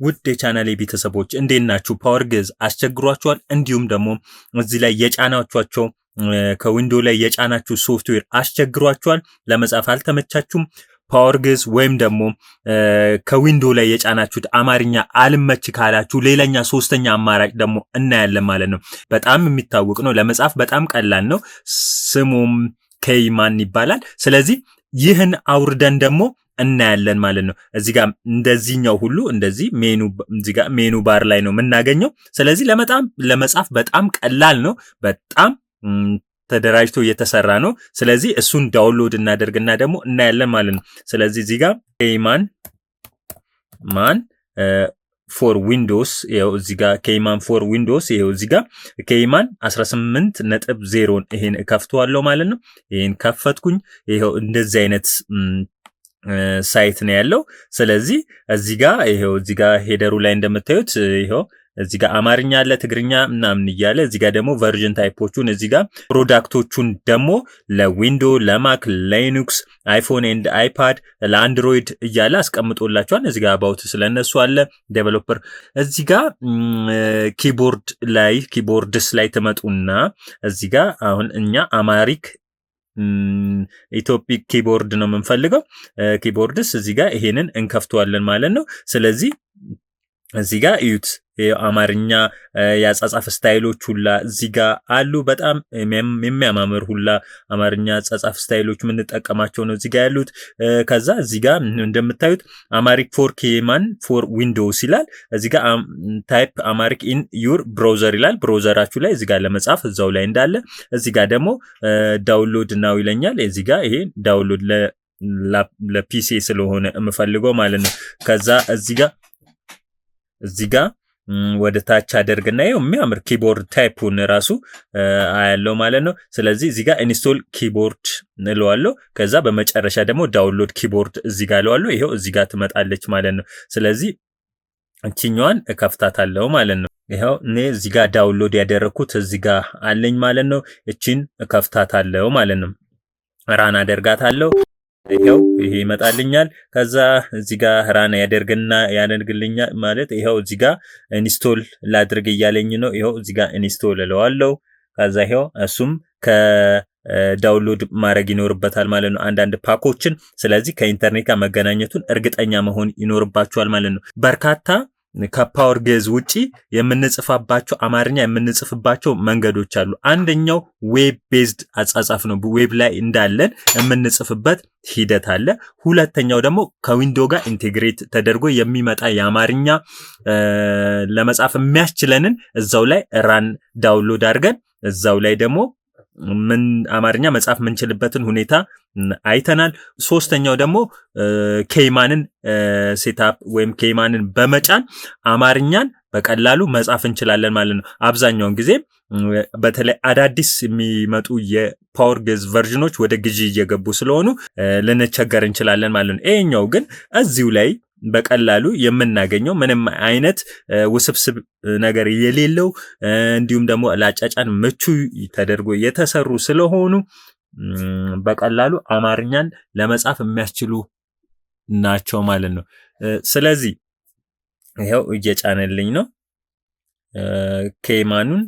ውድ የቻናሌ ቤተሰቦች እንዴት ናችሁ? ፓወር ግዕዝ አስቸግሯችኋል? እንዲሁም ደግሞ እዚህ ላይ የጫናችኋቸው ከዊንዶ ላይ የጫናችሁ ሶፍትዌር አስቸግሯችኋል? ለመጻፍ አልተመቻችሁም? ፓወር ግዕዝ ወይም ደግሞ ከዊንዶ ላይ የጫናችሁት አማርኛ አልመች ካላችሁ ሌላኛ ሶስተኛ አማራጭ ደግሞ እናያለን ማለት ነው። በጣም የሚታወቅ ነው፣ ለመጻፍ በጣም ቀላል ነው። ስሙም ኬይማን ይባላል። ስለዚህ ይህን አውርደን ደግሞ እናያለን ማለት ነው። እዚህ ጋር እንደዚህኛው ሁሉ እንደዚህ ሜኑ ባር ላይ ነው የምናገኘው። ስለዚህ ለመጻፍ በጣም ቀላል ነው። በጣም ተደራጅቶ እየተሰራ ነው። ስለዚህ እሱን ዳውንሎድ እናደርግና ደግሞ እናያለን ማለት ነው። ስለዚህ እዚህ ጋር ኬይማን ፎር ዊንዶውስ ይሄው እዚህ ጋር ኬይማን ፎር ዊንዶውስ ይሄው እዚህ ጋር ኬይማን 18.0 ይሄን ከፍቷለሁ ማለት ነው። ይሄን ከፈትኩኝ። ይሄው እንደዚህ አይነት ሳይት ነው ያለው። ስለዚህ እዚህ ጋር ሄደሩ ላይ እንደምታዩት ይሄው እዚህ ጋር አማርኛ አለ፣ ትግርኛ ምናምን እያለ እዚህ ጋር ደግሞ ቨርዥን ታይፖቹን እዚህ ጋር ፕሮዳክቶቹን ደግሞ ለዊንዶ፣ ለማክ፣ ለሊኑክስ፣ አይፎን ኤንድ አይፓድ፣ ለአንድሮይድ እያለ አስቀምጦላቸዋል። እዚህ ጋር አባውት ስለነሱ አለ። ዴቨሎፐር እዚህ ጋር ኪቦርድስ ላይ ትመጡና እዚህ ጋር አሁን እኛ አማሪክ ኢትዮፒክ ኪቦርድ ነው የምንፈልገው። ኪቦርድስ እዚህ ጋር ይሄንን እንከፍተዋለን ማለት ነው። ስለዚህ እዚህ ጋር እዩት፣ የአማርኛ ያጻጻፍ ስታይሎች ሁላ እዚህ ጋር አሉ። በጣም የሚያማምር ሁላ አማርኛ ያጻጻፍ ስታይሎች የምንጠቀማቸው ነው እዚህ ጋር ያሉት። ከዛ እዚህ ጋር እንደምታዩት አማሪክ ፎር ኬይማን ፎር ዊንዶውስ ይላል። እዚህ ጋር ታይፕ አማሪክ ኢን ዩር ብራውዘር ይላል። ብራውዘራችሁ ላይ እዚህ ጋር ለመጻፍ እዛው ላይ እንዳለ። እዚህ ጋር ደግሞ ዳውንሎድ ናው ይለኛል። እዚህ ጋር ይሄ ዳውንሎድ ለፒሲ ስለሆነ የምፈልገው ማለት ነው። ከዛ እዚህ ጋር ወደ ታች አደርግና ይሄው የሚያምር ኪቦርድ ታይፑን ራሱ አያለው ማለት ነው። ስለዚህ እዚህ ጋር ኢንስቶል ኪቦርድ እንለዋለሁ። ከዛ በመጨረሻ ደግሞ ዳውንሎድ ኪቦርድ እዚህ ጋር እለዋለሁ። ይሄው እዚህ ጋር ትመጣለች ማለት ነው። ስለዚህ እቺኛዋን እከፍታታለሁ ማለት ነው። ይሄው እኔ እዚህ ጋር ዳውንሎድ ያደረኩት እዚህ ጋር አለኝ ማለት ነው። እቺን እከፍታታለሁ ማለት ነው። ራን አደርጋታለሁ። ይሄው ይሄ ይመጣልኛል። ከዛ እዚህ ጋር ራን ያደርግልኛል ማለት ይሄው እዚህ ጋር ኢንስቶል ላድርግ እያለኝ ነው። ይሄው እዚህ ጋር ኢንስቶል እለዋለሁ። ከዛ ይሄው እሱም ከዳውንሎድ ማድረግ ይኖርበታል ማለት ነው አንዳንድ ፓኮችን። ስለዚህ ከኢንተርኔት ጋር መገናኘቱን እርግጠኛ መሆን ይኖርባችኋል ማለት ነው። በርካታ ከፓወር ግዕዝ ውጪ የምንጽፋባቸው አማርኛ የምንጽፍባቸው መንገዶች አሉ። አንደኛው ዌብ ቤዝድ አጻጻፍ ነው። ዌብ ላይ እንዳለን የምንጽፍበት ሂደት አለ። ሁለተኛው ደግሞ ከዊንዶ ጋር ኢንቴግሬት ተደርጎ የሚመጣ የአማርኛ ለመጻፍ የሚያስችለንን እዛው ላይ ራን ዳውንሎድ አድርገን እዛው ላይ ደግሞ አማርኛ መጻፍ የምንችልበትን ሁኔታ አይተናል። ሶስተኛው ደግሞ ኬይማንን ሴትአፕ ወይም ኬይማንን በመጫን አማርኛን በቀላሉ መጻፍ እንችላለን ማለት ነው። አብዛኛውን ጊዜ በተለይ አዳዲስ የሚመጡ የፓወር ግዕዝ ቨርዥኖች ወደ ግዢ እየገቡ ስለሆኑ ልንቸገር እንችላለን ማለት ነው። ይሄኛው ግን እዚሁ ላይ በቀላሉ የምናገኘው ምንም አይነት ውስብስብ ነገር የሌለው እንዲሁም ደግሞ ለአጫጫን ምቹ ተደርጎ የተሰሩ ስለሆኑ በቀላሉ አማርኛን ለመጻፍ የሚያስችሉ ናቸው ማለት ነው። ስለዚህ ይሄው እየጫነልኝ ነው። ኬይማኑን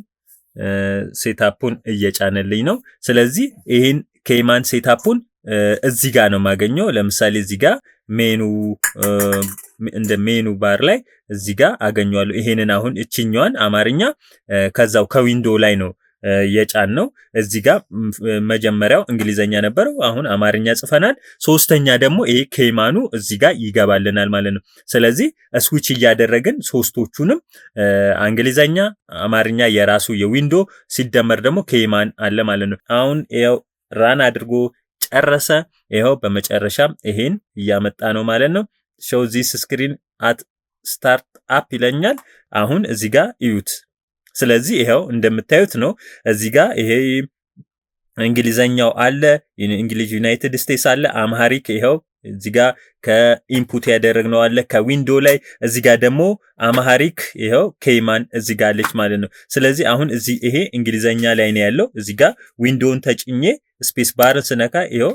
ሴታፑን እየጫነልኝ ነው። ስለዚህ ይሄን ኬይማን ሴታፑን እዚህ ጋር ነው የማገኘው። ለምሳሌ እዚህ ጋር እንደ ሜኑ ባር ላይ እዚህ ጋር አገኘዋለሁ። ይሄንን አሁን እቺኛዋን አማርኛ ከዛው ከዊንዶ ላይ ነው የጫን ነው። እዚህ ጋር መጀመሪያው እንግሊዘኛ ነበረው፣ አሁን አማርኛ ጽፈናል። ሶስተኛ ደግሞ ይሄ ኬይማኑ እዚህ ጋር ይገባልናል ማለት ነው። ስለዚህ ስዊች እያደረግን ሶስቶቹንም እንግሊዘኛ፣ አማርኛ የራሱ የዊንዶ ሲደመር ደግሞ ኬይማን አለ ማለት ነው። አሁን ይሄው ራን አድርጎ ጨረሰ። ይሄው በመጨረሻም ይሄን እያመጣ ነው ማለት ነው። ሾው ዚስ ስክሪን አት ስታርት አፕ ይለኛል። አሁን እዚህ ጋር እዩት። ስለዚህ ይሄው እንደምታዩት ነው። እዚህ ጋር ይሄ እንግሊዘኛው አለ፣ እንግሊዝ ዩናይትድ ስቴትስ አለ፣ አምሃሪክ ይሄው እዚህ ጋር ከኢንፑት ያደረግነው አለ ከዊንዶ ላይ። እዚህ ጋር ደግሞ አምሃሪክ ይሄው ኬይማን እዚህ ጋር አለች ማለት ነው። ስለዚህ አሁን እዚህ ይሄ እንግሊዘኛ ላይ ነው ያለው። እዚህ ጋር ዊንዶውን ተጭኜ ስፔስ ባርን ስነካ ይሄው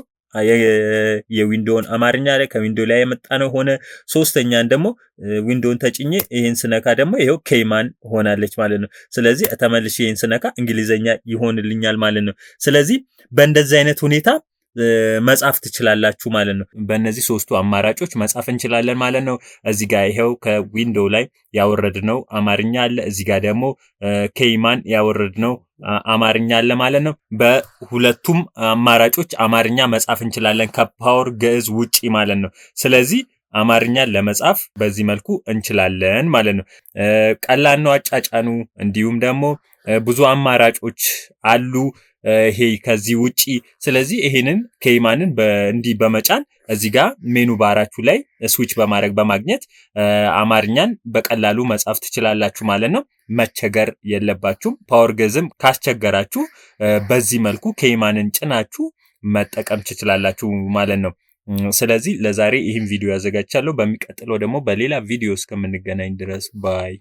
የዊንዶውን አማርኛ ላይ ከዊንዶ ላይ የመጣነው ሆነ። ሶስተኛን ደግሞ ዊንዶውን ተጭኜ ይሄን ስነካ ደግሞ ይሄው ኬይማን ሆናለች ማለት ነው። ስለዚህ ተመልሼ ይሄን ስነካ እንግሊዘኛ ይሆንልኛል ማለት ነው። ስለዚህ በእንደዚህ አይነት ሁኔታ መጻፍ ትችላላችሁ ማለት ነው። በእነዚህ ሶስቱ አማራጮች መጻፍ እንችላለን ማለት ነው። እዚህ ጋር ይሄው ከዊንዶው ላይ ያወረድነው አማርኛ አለ። እዚህ ጋር ደግሞ ኬይማን ያወረድነው አማርኛ አለ ማለት ነው። በሁለቱም አማራጮች አማርኛ መጻፍ እንችላለን ከፓወር ግዕዝ ውጪ ማለት ነው። ስለዚህ አማርኛን ለመጻፍ በዚህ መልኩ እንችላለን ማለት ነው። ቀላል ነው አጫጫኑ። እንዲሁም ደግሞ ብዙ አማራጮች አሉ ይሄ ከዚህ ውጪ። ስለዚህ ይሄንን ኬይማንን እንዲህ በመጫን እዚህ ጋር ሜኑ ባራችሁ ላይ ስዊች በማድረግ በማግኘት አማርኛን በቀላሉ መጻፍ ትችላላችሁ ማለት ነው። መቸገር የለባችሁም። ፓወር ግዕዝም ካስቸገራችሁ በዚህ መልኩ ኬይማንን ጭናችሁ መጠቀም ትችላላችሁ ማለት ነው። ስለዚህ ለዛሬ ይህን ቪዲዮ ያዘጋጃለሁ። በሚቀጥለው ደግሞ በሌላ ቪዲዮ እስከምንገናኝ ድረስ ባይ